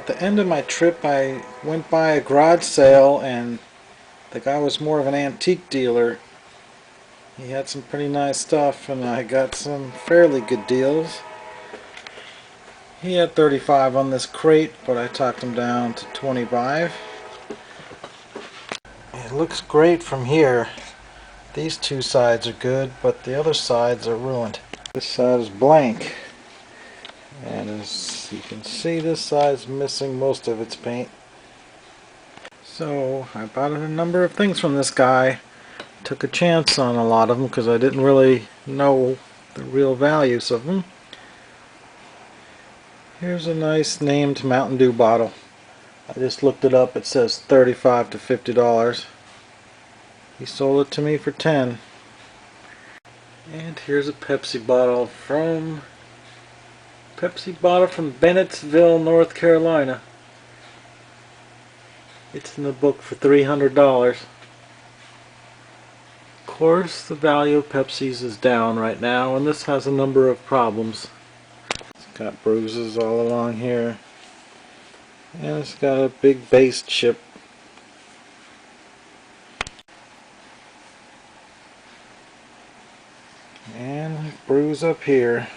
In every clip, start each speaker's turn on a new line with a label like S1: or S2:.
S1: at the end of my trip I went by a garage sale, and the guy was more of an antique dealer. He had some pretty nice stuff, and I got some fairly good deals. He had 35 on this crate, but I talked him down to 25. It looks great from here. These two sides are good, but the other sides are ruined. This side is blank, and as you can see, this side is missing most of its paint. So I bought a number of things from this guy. Took a chance on a lot of them because I didn't really know the real values of them. Here's a nice named Mountain Dew bottle. I just looked it up. It says $35 to $50. He sold it to me for $10. And here's a Pepsi bottle from Bennettsville, North Carolina. It's in the book for $300. Of course, the value of Pepsi's is down right now, and this has a number of problems. It's got bruises all along here, and it's got a big base chip. And a bruise up here.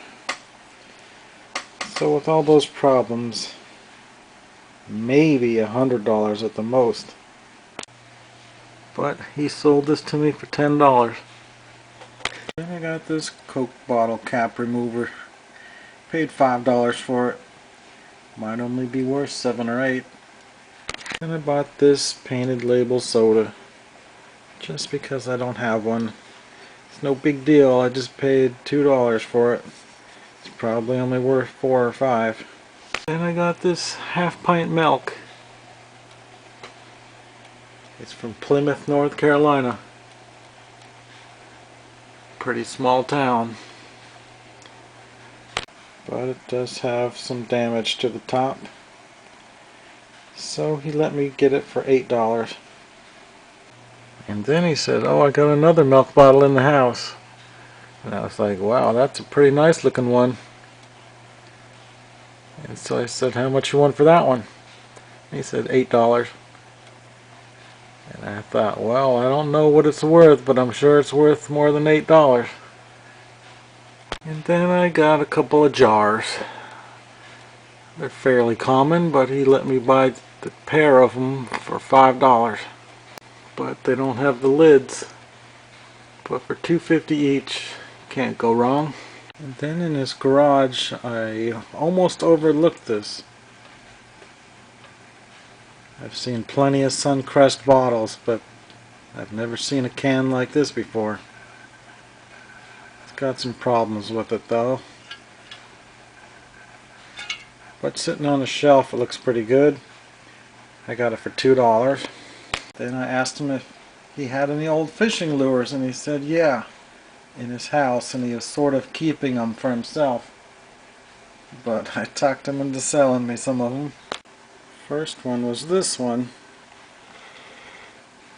S1: So with all those problems, maybe $100 at the most. But he sold this to me for $10. Then I got this Coke bottle cap remover. Paid $5 for it. Might only be worth $7 or $8. And I bought this painted label soda just because I don't have one. It's no big deal. I just paid $2 for it. It's probably only worth $4 or $5. Then I got this half pint milk. It's from Plymouth, North Carolina. Pretty small town. But it does have some damage to the top. So he let me get it for $8. And then he said, "Oh, I got another milk bottle in the house." And I was like, "Wow, that's a pretty nice looking one." And so I said, "How much you want for that one?" And he said $8. And I thought, well, I don't know what it's worth, but I'm sure it's worth more than $8. And then I got a couple of jars. They're fairly common, but he let me buy the pair of them for $5. But they don't have the lids. But for $2.50 each, can't go wrong. And then in his garage, I almost overlooked this. I've seen plenty of Suncrest bottles, but I've never seen a can like this before. It's got some problems with it though. But sitting on a shelf, it looks pretty good. I got it for $2. Then I asked him if he had any old fishing lures, and he said yeah, in his house, and he was sort of keeping them for himself. But I talked him into selling me some of them. First one was this one.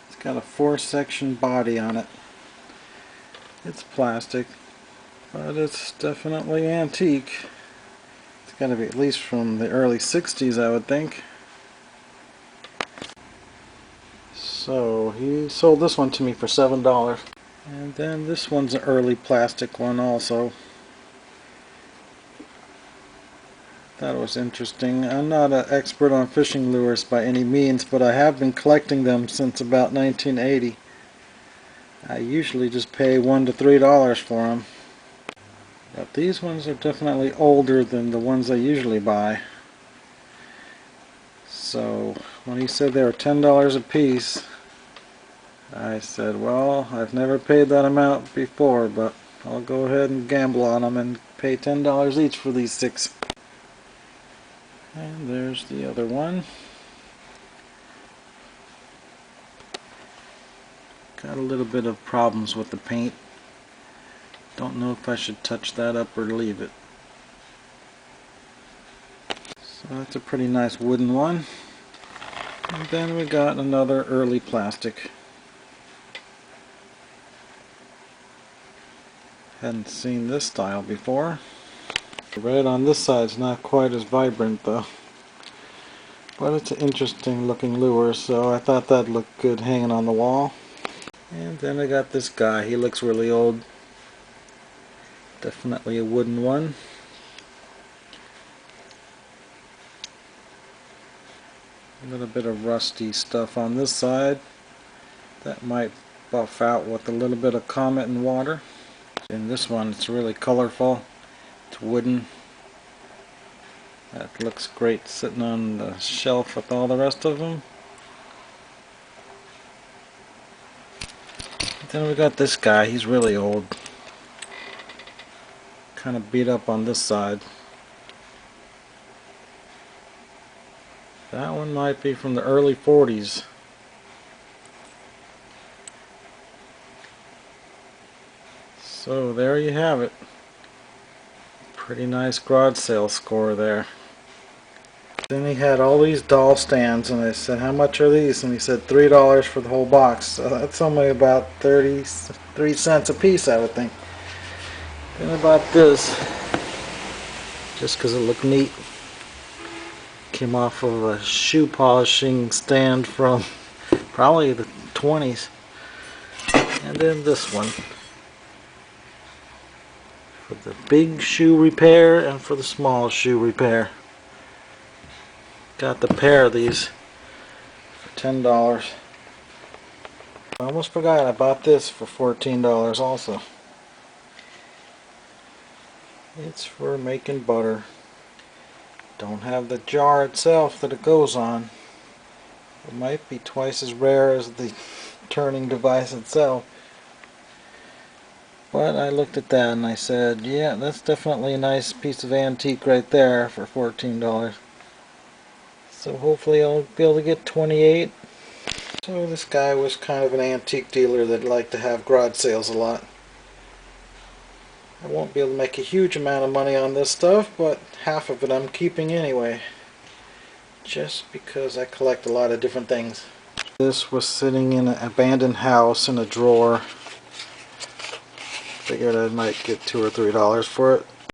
S1: It's got a 4-section body on it. It's plastic, but it's definitely antique. It's got to be at least from the early 60s, I would think. So he sold this one to me for $7. And then this one's an early plastic one also. That was interesting. I'm not an expert on fishing lures by any means, but I have been collecting them since about 1980. I usually just pay $1 to $3 for them. But these ones are definitely older than the ones I usually buy. So when he said they were $10 a piece, I said, well, I've never paid that amount before, but I'll go ahead and gamble on them and pay $10 each for these 6. And there's the other one. Got a little bit of problems with the paint. Don't know if I should touch that up or leave it. So that's a pretty nice wooden one. And then we got another early plastic. Hadn't seen this style before. The red on this side is not quite as vibrant though. But it's an interesting looking lure, so I thought that'd look good hanging on the wall. And then I got this guy. He looks really old. Definitely a wooden one. A little bit of rusty stuff on this side. That might buff out with a little bit of Comet and water. In this one, it's really colorful. It's wooden. That looks great sitting on the shelf with all the rest of them. Then we got this guy. He's really old. Kind of beat up on this side. That one might be from the early 40s. So there you have it. Pretty nice garage sale score there. Then he had all these doll stands, and I said, how much are these? And he said $3 for the whole box. So that's only about 33 cents a piece, I would think. Then I bought this just because it looked neat. Came off of a shoe polishing stand from probably the 20s. And then this one for the big shoe repair and for the small shoe repair. Got the pair of these for $10. I almost forgot I bought this for $14 also. It's for making butter. Don't have the jar itself that it goes on. It might be twice as rare as the turning device itself. But I looked at that and I said, yeah, that's definitely a nice piece of antique right there for $14. So hopefully I'll be able to get 28. So this guy was kind of an antique dealer that liked to have garage sales a lot. I won't be able to make a huge amount of money on this stuff, but half of it I'm keeping anyway. Just because I collect a lot of different things. This was sitting in an abandoned house in a drawer. Figured I might get $2 or $3 for it.